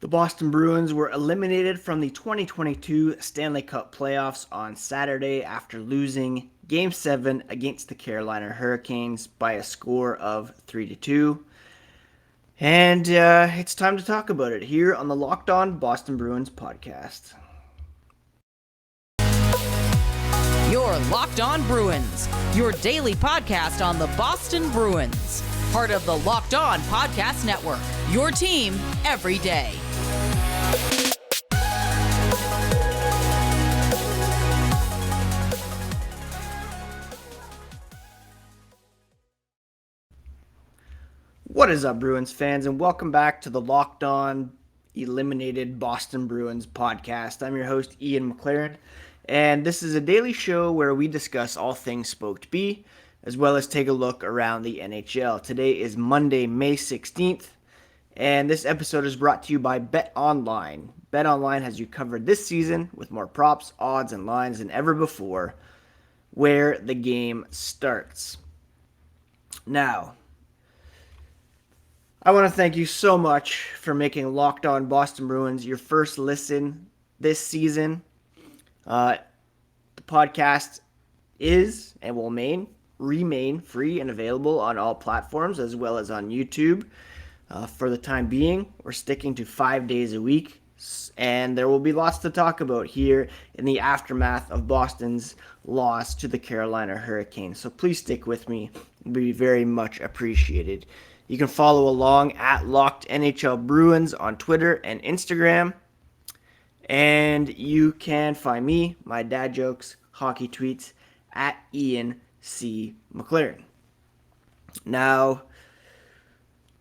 The Boston Bruins were eliminated from the 2022 Stanley Cup playoffs on Saturday after losing Game 7 against the Carolina Hurricanes by a score of 3-2. And it's time to talk about it here on the Locked On Boston Bruins podcast. Your Locked On Bruins, your daily podcast on the Boston Bruins. Part of the Locked On Podcast Network, your team every day. What is up, Bruins fans, and welcome back to the Locked On Eliminated Boston Bruins podcast. I'm your host, Ian McLaren, and this is a daily show where we discuss all things Spoked B, as well as take a look around the NHL. Today is Monday, May 16th, and this episode is brought to you by BetOnline. BetOnline has you covered this season with more props, odds, and lines than ever before, where the game starts. Now, I want to thank you so much for making Locked On Boston Bruins your first listen this season. The podcast is and will remain free and available on all platforms as well as on YouTube. For the time being, we're sticking to 5 days a week, and there will be lots to talk about here in the aftermath of Boston's loss to the Carolina Hurricanes. So please stick with me. It would be very much appreciated. You can follow along at Locked NHL Bruins on Twitter and Instagram. And you can find me, my dad jokes, hockey tweets, at Ian C. McLaren. Now,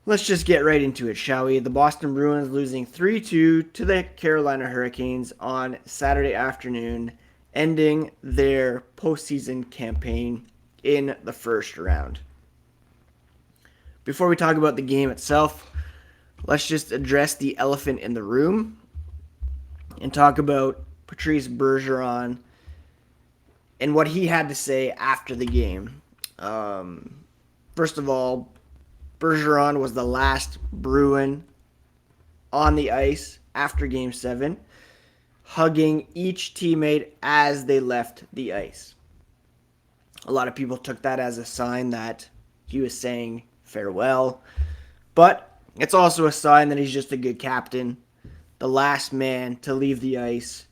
let's just get right into it, shall we? The Boston Bruins losing 3-2 to the Carolina Hurricanes on Saturday afternoon, ending their postseason campaign in the first round. Before we talk about the game itself, let's just address the elephant in the room and talk about Patrice Bergeron and what he had to say after the game. First of all, Bergeron was the last Bruin on the ice after Game 7, hugging each teammate as they left the ice. A lot of people took that as a sign that he was saying farewell, but it's also a sign that he's just a good captain, the last man to leave the ice,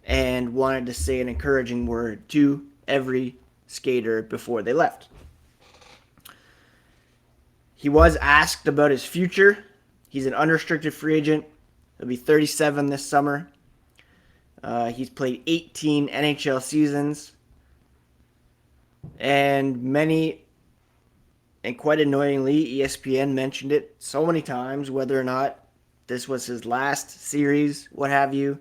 and wanted to say an encouraging word to every skater before they left. He was asked about his future. He's an unrestricted free agent. He'll be 37 this summer. He's played 18 NHL seasons, and quite annoyingly, ESPN mentioned it so many times, whether or not this was his last series, what have you.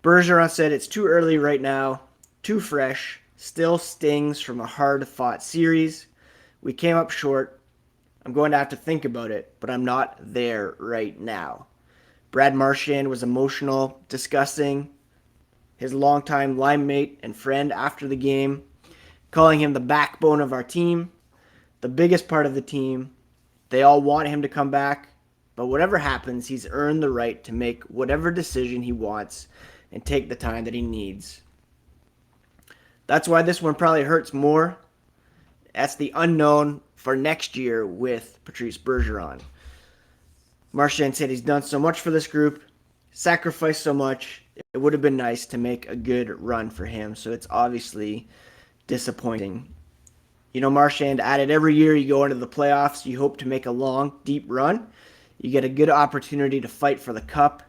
Bergeron said it's too early right now, too fresh, still stings from a hard-fought series. We came up short. I'm going to have to think about it, but I'm not there right now. Brad Marchand was emotional, discussing his longtime line mate and friend after the game, calling him the backbone of our team, the biggest part of the team. They all want him to come back, but whatever happens, he's earned the right to make whatever decision he wants and take the time that he needs. That's why this one probably hurts more. That's the unknown for next year with Patrice Bergeron. Marchand said he's done so much for this group, sacrificed so much. It would have been nice to make a good run for him, so it's obviously disappointing. You know, Marchand added every year you go into the playoffs, you hope to make a long, deep run. You get a good opportunity to fight for the cup.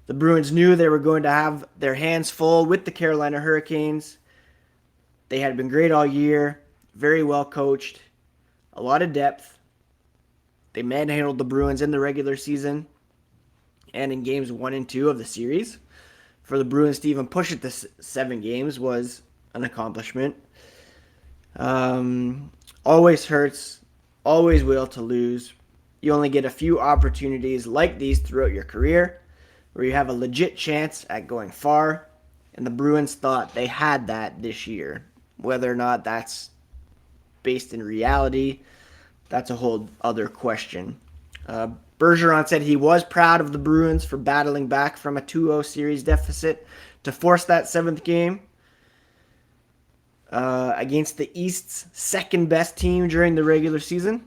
The Bruins knew they were going to have their hands full with the Carolina Hurricanes. They had been great all year, very well coached, a lot of depth. They manhandled the Bruins in the regular season and in games 1 and 2 of the series. For the Bruins to even push it to 7 games was an accomplishment. Always hurts, always will to lose. You only get a few opportunities like these throughout your career where you have a legit chance at going far, and the Bruins thought they had that this year. Whether or not that's based in reality, that's a whole other question. Bergeron said he was proud of the Bruins for battling back from a 2-0 series deficit to force that 7th game against the East's second-best team during the regular season,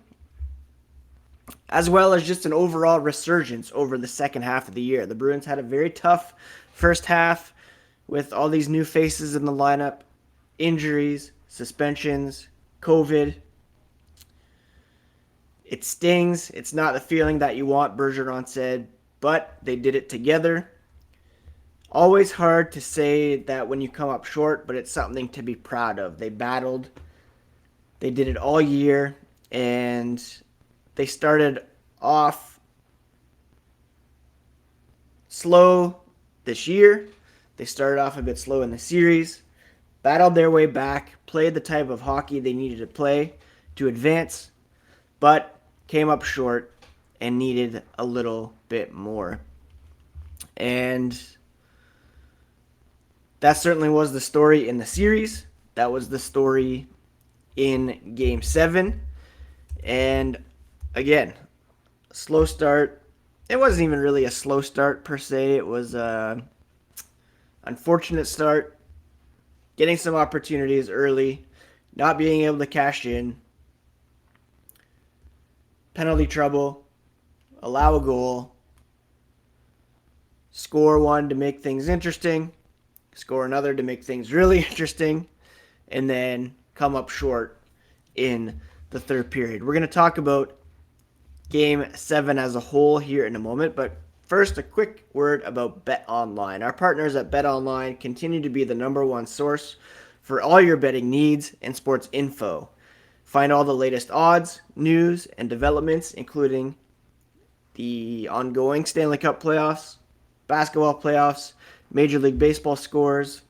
as well as just an overall resurgence over the second half of the year. The Bruins had a very tough first half with all these new faces in the lineup, injuries, suspensions, COVID. It stings. It's not the feeling that you want, Bergeron said, but they did it together. Always hard to say that when you come up short, but it's something to be proud of. They battled. They did it all year, and they started off slow this year. They started off a bit slow in the series, battled their way back, played the type of hockey they needed to play to advance, but came up short and needed a little bit more. And that certainly was the story in the series. That was the story in Game 7. And again, slow start. It wasn't even really a slow start per se. It was an unfortunate start. Getting some opportunities early, not being able to cash in. Penalty trouble, allow a goal, score one to make things interesting, score another to make things really interesting, and then come up short in the third period. We're going to talk about Game 7 as a whole here in a moment, but first, a quick word about BetOnline. Our partners at BetOnline continue to be the #1 source for all your betting needs and sports info. Find all the latest odds, news, and developments, including the ongoing Stanley Cup playoffs, basketball playoffs, Major League Baseball scores,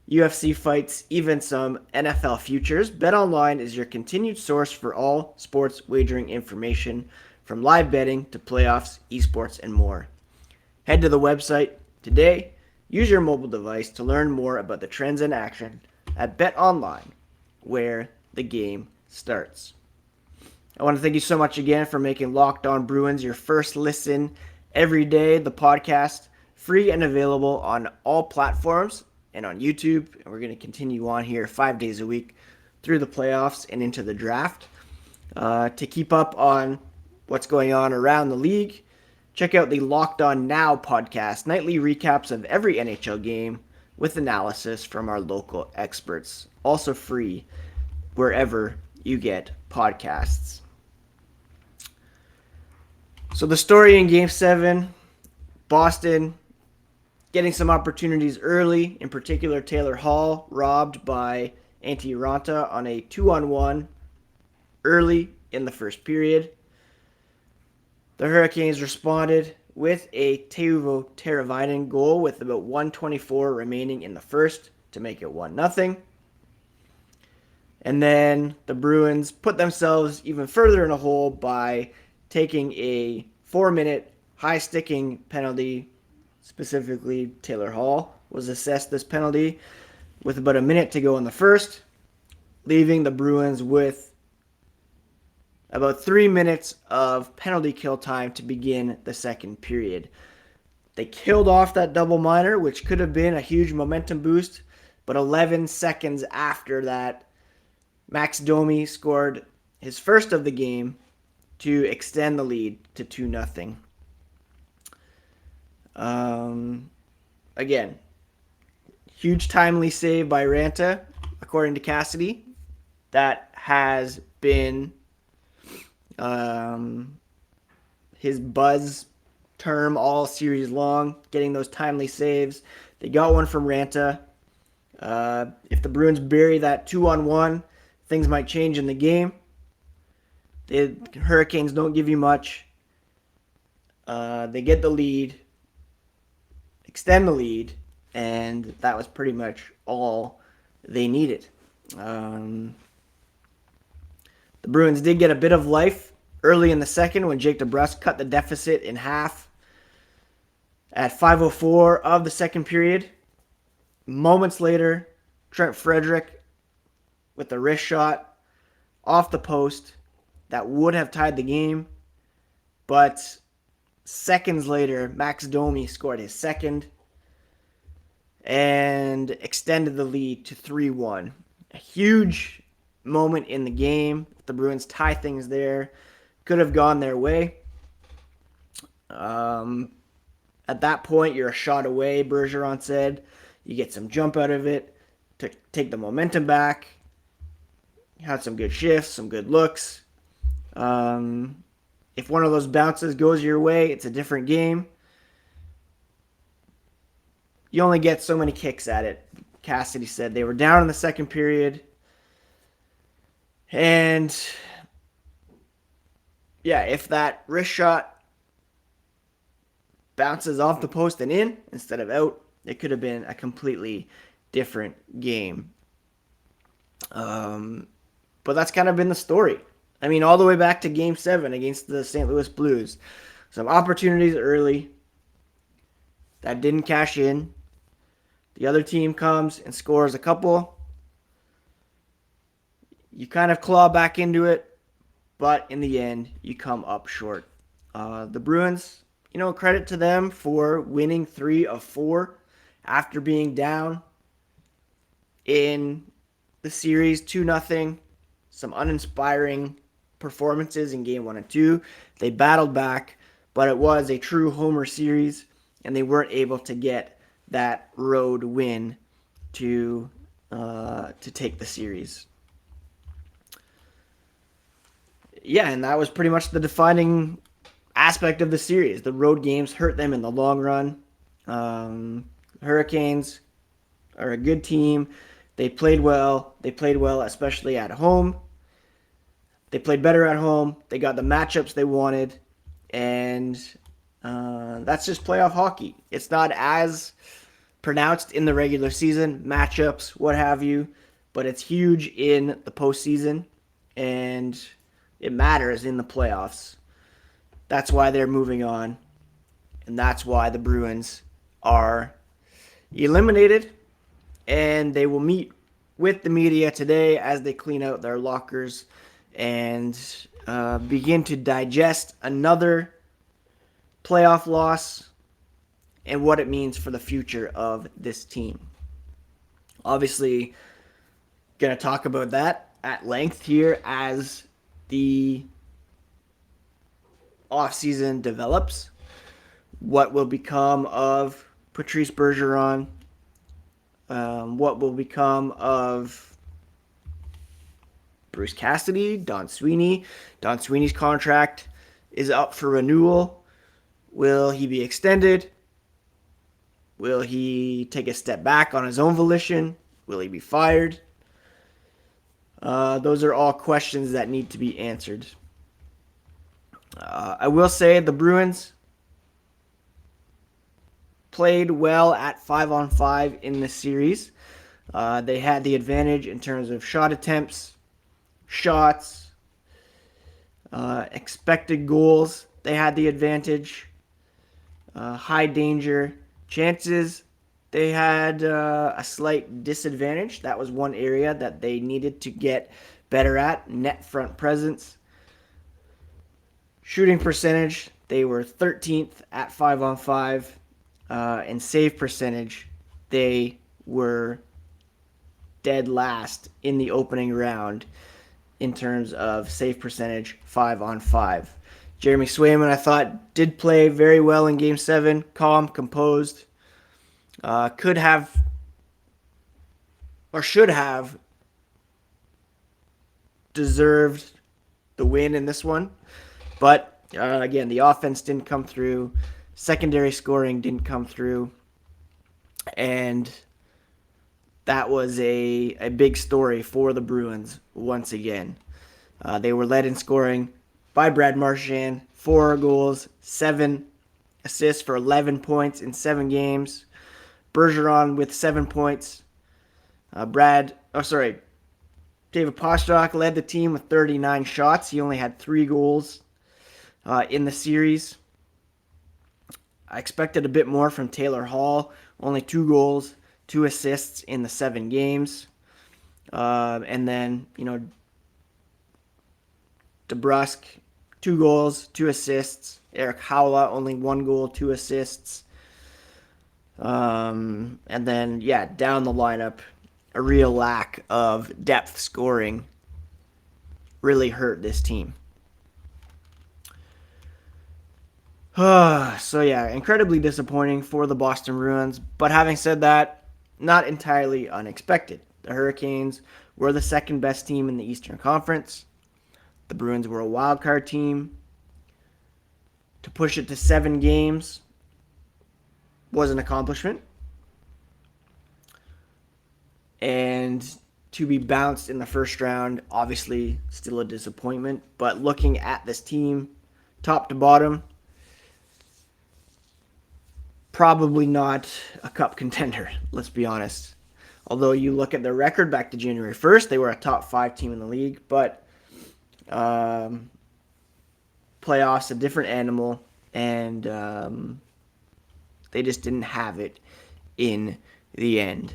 UFC fights, even some NFL futures. BetOnline is your continued source for all sports wagering information, from live betting to playoffs, esports, and more. Head to the website today. Use your mobile device to learn more about the trends in action at BetOnline, where the game starts. I want to thank you so much again for making Locked On Bruins your first listen every day. The podcast, free and available on all platforms and on YouTube. And we're going to continue on here 5 days a week through the playoffs and into the draft. To keep up on what's going on around the league, check out the Locked On Now podcast, nightly recaps of every NHL game with analysis from our local experts. Also free wherever you get podcasts. So the story in Game 7, Boston getting some opportunities early, in particular Taylor Hall robbed by Antti Raanta on a 2-on-1 early in the first period. The Hurricanes responded with a Teuvo Teravainen goal with about 1:24 remaining in the first to make it 1-0. And then the Bruins put themselves even further in a hole by taking a 4-minute high-sticking penalty. Specifically, Taylor Hall was assessed this penalty with about a minute to go in the first, leaving the Bruins with about 3 minutes of penalty kill time to begin the second period. They killed off that double minor, which could have been a huge momentum boost, but 11 seconds after that, Max Domi scored his first of the game to extend the lead to 2-0. Again, huge timely save by Raanta, according to Cassidy. That has been his buzz term all series long, getting those timely saves. They got one from Raanta. If the Bruins bury that 2-on-1, things might change in the game. The Hurricanes don't give you much. They get the lead, extend the lead, and that was pretty much all they needed. The Bruins did get a bit of life early in the second when Jake DeBrusk cut the deficit in half at 5:04 of the second period. Moments later, Trent Frederick with a wrist shot off the post that would have tied the game, but Seconds later, Max Domi scored his second and extended the lead to 3-1. A huge moment in the game. The Bruins tie things there. Could have gone their way. At that point, you're a shot away, Bergeron said. You get some jump out of it to take the momentum back. Had some good shifts, some good looks. If one of those bounces goes your way, it's a different game. You only get so many kicks at it, Cassidy said. They were down in the second period. And, yeah, if that wrist shot bounces off the post and in instead of out, it could have been a completely different game. But that's kind of been the story. I mean, all the way back to Game 7 against the St. Louis Blues. Some opportunities early that didn't cash in. The other team comes and scores a couple. You kind of claw back into it, but in the end, you come up short. The Bruins, credit to them for winning 3 of 4 after being down in the series 2-0. Some uninspiring performances in Game 1 and 2. They battled back, but it was a true homer series, and they weren't able to get that road win to take the series. Yeah, and that was pretty much the defining aspect of the series. The road games hurt them in the long run. Hurricanes are a good team. They played well. They played well, especially at home. They played better at home. They got the matchups they wanted. And that's just playoff hockey. It's not as pronounced in the regular season, matchups, what have you. But it's huge in the postseason. And it matters in the playoffs. That's why they're moving on. And that's why the Bruins are eliminated. And they will meet with the media today as they clean out their lockers and begin to digest another playoff loss and what it means for the future of this team. Obviously, going to talk about that at length here as the offseason develops. What will become of Patrice Bergeron? What will become of Bruce Cassidy, Don Sweeney? Don Sweeney's contract is up for renewal. Will he be extended? Will he take a step back on his own volition? Will he be fired? Those are all questions that need to be answered. I will say the Bruins played well at 5-on-5 in this series. They had the advantage in terms of shot attempts, shots, expected goals. They had the advantage. High danger chances. They had a slight disadvantage. That was one area that they needed to get better at. Net front presence. Shooting percentage, they were 13th at 5-on-5. And save percentage, they were dead last in the opening round in terms of save percentage 5-on-5. Jeremy Swayman, I thought, did play very well in Game 7. Calm, composed. Could have, or should have, deserved the win in this one. But, again, the offense didn't come through. Secondary scoring didn't come through. And that was a big story for the Bruins once again. They were led in scoring by Brad Marchand. 4 goals, 7 assists for 11 points in 7 games. Bergeron with 7 points. David Pastrnak led the team with 39 shots. He only had 3 goals in the series. I expected a bit more from Taylor Hall. Only 2 goals, 2 assists in the 7 games. And then, DeBrusk 2 goals, 2 assists. Eric Howla, only 1 goal, 2 assists. And then, down the lineup, a real lack of depth scoring really hurt this team. So, incredibly disappointing for the Boston Bruins. But having said that, not entirely unexpected. The Hurricanes were the second best team in the Eastern Conference. The Bruins were a wild card team. To push it to 7 games was an accomplishment. And to be bounced in the first round, obviously still a disappointment. But looking at this team, top to bottom, probably not a cup contender, let's be honest. Although you look at their record back to January 1st, they were a top 5 team in the league. But playoffs, a different animal, and they just didn't have it in the end.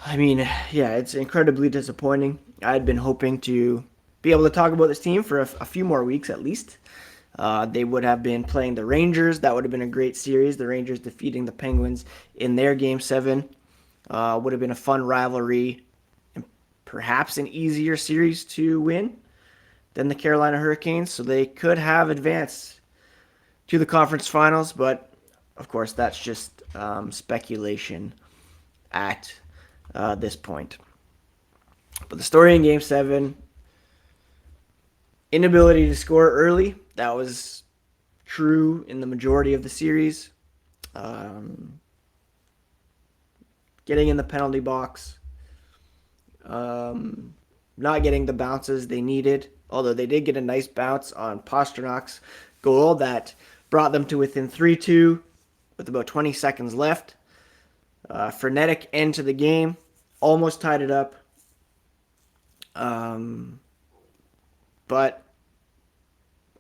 I mean, it's incredibly disappointing. I'd been hoping to be able to talk about this team for a few more weeks at least. They would have been playing the Rangers. That would have been a great series. The Rangers defeating the Penguins in their Game 7 would have been a fun rivalry and perhaps an easier series to win than the Carolina Hurricanes. So they could have advanced to the conference finals, but of course that's just speculation at this point. But the story in Game 7, inability to score early, that was true in the majority of the series. Getting in the penalty box, not getting the bounces they needed, although they did get a nice bounce on Pasternak's goal that brought them to within 3-2 with about 20 seconds left. Frenetic end to the game, almost tied it up. But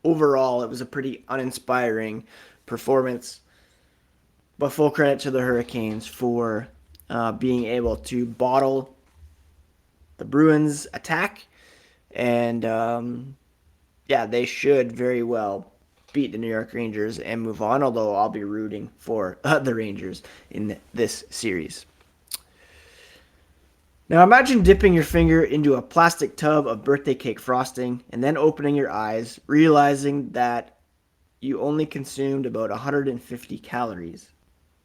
overall, it was a pretty uninspiring performance. But full credit to the Hurricanes for being able to bottle the Bruins' attack. And, they should very well beat the New York Rangers and move on, although I'll be rooting for the Rangers in this series. Now imagine dipping your finger into a plastic tub of birthday cake frosting and then opening your eyes, realizing that you only consumed about 150 calories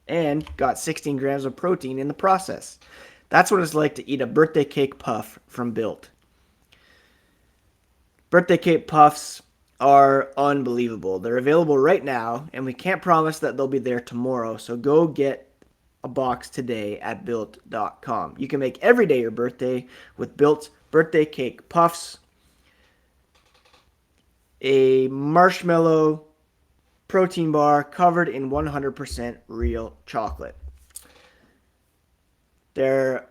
and got 16 grams of protein in the process. That's what it's like to eat a birthday cake puff from Built. Birthday cake puffs are unbelievable. They're available right now, and we can't promise that they'll be there tomorrow, so go get a box today at Built.com. You can make every day your birthday with Built birthday cake puffs. A marshmallow protein bar covered in 100% real chocolate. They're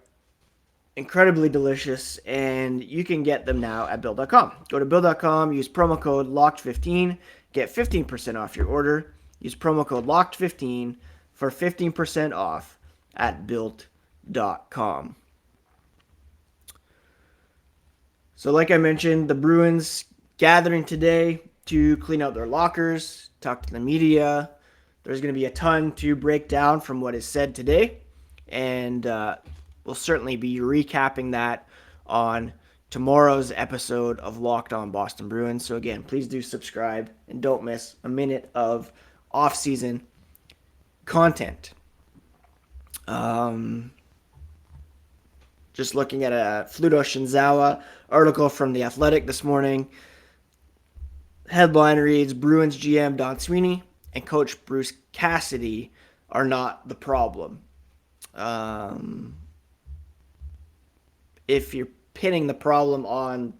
incredibly delicious, and you can get them now at Built.com. Go to Built.com, use promo code LOCKED15, get 15% off your order. Use promo code LOCKED15 for 15% off at Built.com. So like I mentioned, the Bruins gathering today to clean out their lockers, talk to the media. There's going to be a ton to break down from what is said today, and we'll certainly be recapping that on tomorrow's episode of Locked On Boston Bruins. So again, please do subscribe and don't miss a minute of off-season content. Just looking at a Fluto Shinzawa article from The Athletic this morning. Headline reads, Bruins GM Don Sweeney and coach Bruce Cassidy are not the problem. If you're pinning the problem on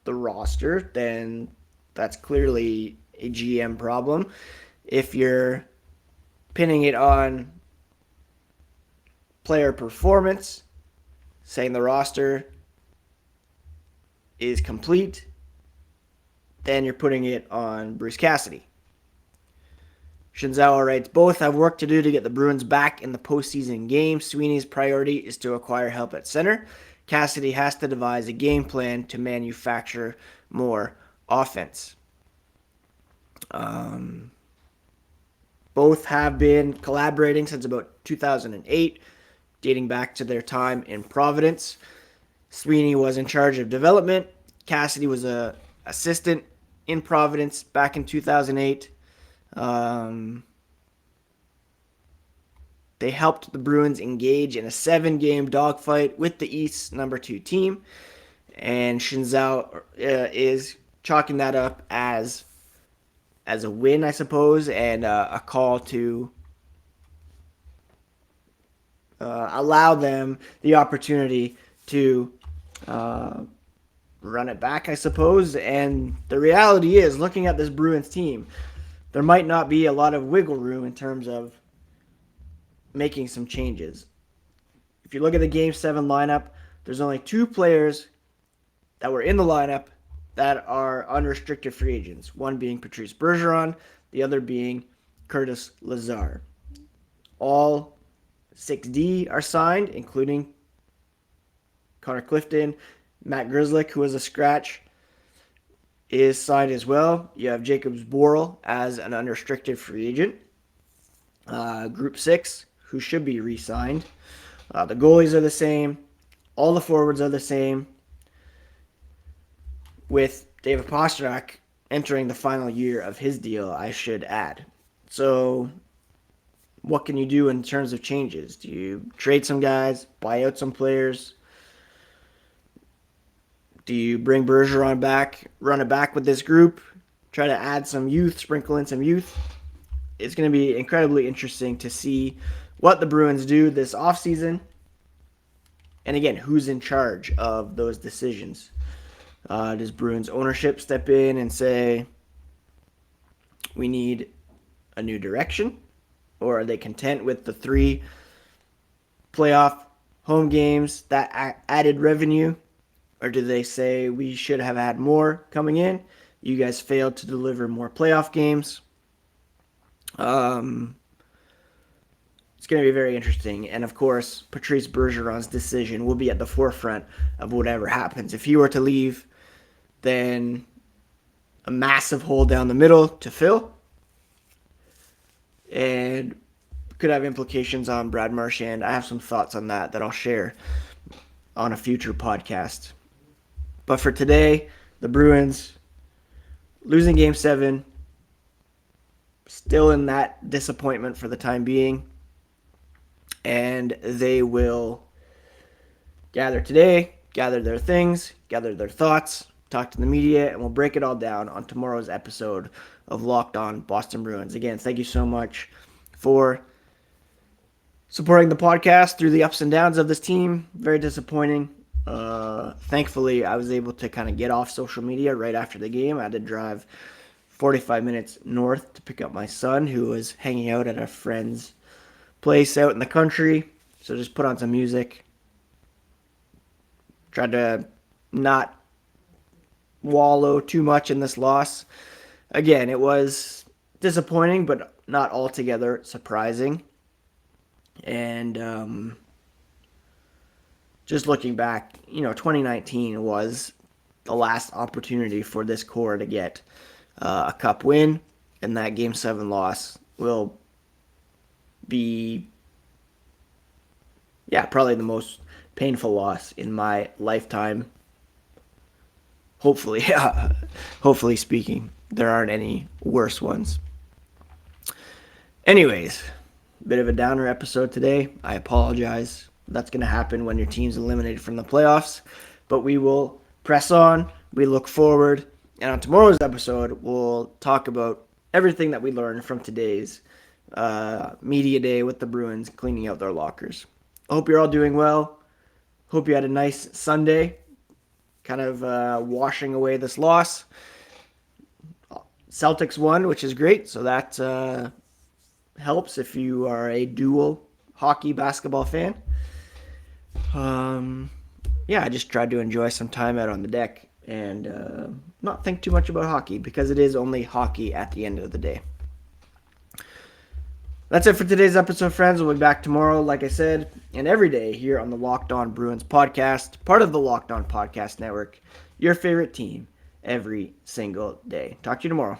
the roster, then that's clearly a GM problem. If you're pinning it on player performance, saying the roster is complete, then you're putting it on Bruce Cassidy. Shinzawa writes, both have work to do to get the Bruins back in the postseason game. Sweeney's priority is to acquire help at center. Cassidy has to devise a game plan to manufacture more offense. Both have been collaborating since about 2008, dating back to their time in Providence. Sweeney was in charge of development. Cassidy was a assistant in Providence back in 2008. They helped the Bruins engage in a 7-game dogfight with the East's number 2 team, and Shinzao is chalking that up as a win, I suppose, and a call to allow them the opportunity to run it back, I suppose. And the reality is, looking at this Bruins team, there might not be a lot of wiggle room in terms of making some changes. If you look at the Game 7 lineup, there's only 2 players that were in the lineup that are unrestricted free agents. One being Patrice Bergeron, the other being Curtis Lazar. All 6D are signed, including Connor Clifton. Matt Grzelcyk, who was a scratch, is signed as well. You have Jacobs Borrell as an unrestricted free agent. Group 6, who should be re-signed. The goalies are the same. All the forwards are the same, with David Pastrnak entering the final year of his deal, I should add. So what can you do in terms of changes? Do you trade some guys, buy out some players? Do you bring Bergeron back, run it back with this group, try to add some youth, sprinkle in some youth? It's going to be incredibly interesting to see what the Bruins do this offseason. And again, who's in charge of those decisions? Does Bruins ownership step in and say, we need a new direction? Or are they content with the 3 playoff home games, that added revenue? Or do they say, we should have had more coming in? You guys failed to deliver more playoff games. It's going to be very interesting. And of course, Patrice Bergeron's decision will be at the forefront of whatever happens. If he were to leave, then a massive hole down the middle to fill, and could have implications on Brad Marchand. I have some thoughts on that I'll share on a future podcast. But for today, the Bruins losing Game 7, still in that disappointment for the time being, and they will gather today, gather their things, gather their thoughts, talk to the media, and we'll break it all down on tomorrow's episode of Locked On Boston Bruins. Again, thank you so much for supporting the podcast through the ups and downs of this team. Very disappointing. Thankfully, I was able to kind of get off social media right after the game. I had to drive 45 minutes north to pick up my son, who was hanging out at a friend's place out in the country. So just put on some music. Tried to not wallow too much in this loss. Again, it was disappointing, but not altogether surprising. And just looking back, 2019 was the last opportunity for this core to get a cup win, and that Game 7 loss will be, probably the most painful loss in my lifetime. Hopefully speaking, there aren't any worse ones. Anyways, bit of a downer episode today. I apologize. That's going to happen when your team's eliminated from the playoffs. But we will press on. We look forward. And on tomorrow's episode, we'll talk about everything that we learned from today's media day with the Bruins cleaning out their lockers. I hope you're all doing well. Hope you had a nice Sunday, kind of washing away this loss. Celtics won, which is great. So that helps if you are a dual hockey basketball fan. I just tried to enjoy some time out on the deck and not think too much about hockey, because it is only hockey at the end of the day. That's it for today's episode, friends. We'll be back tomorrow, like I said, and every day here on the Locked On Bruins podcast, part of the Locked On Podcast Network, your favorite team every single day. Talk to you tomorrow.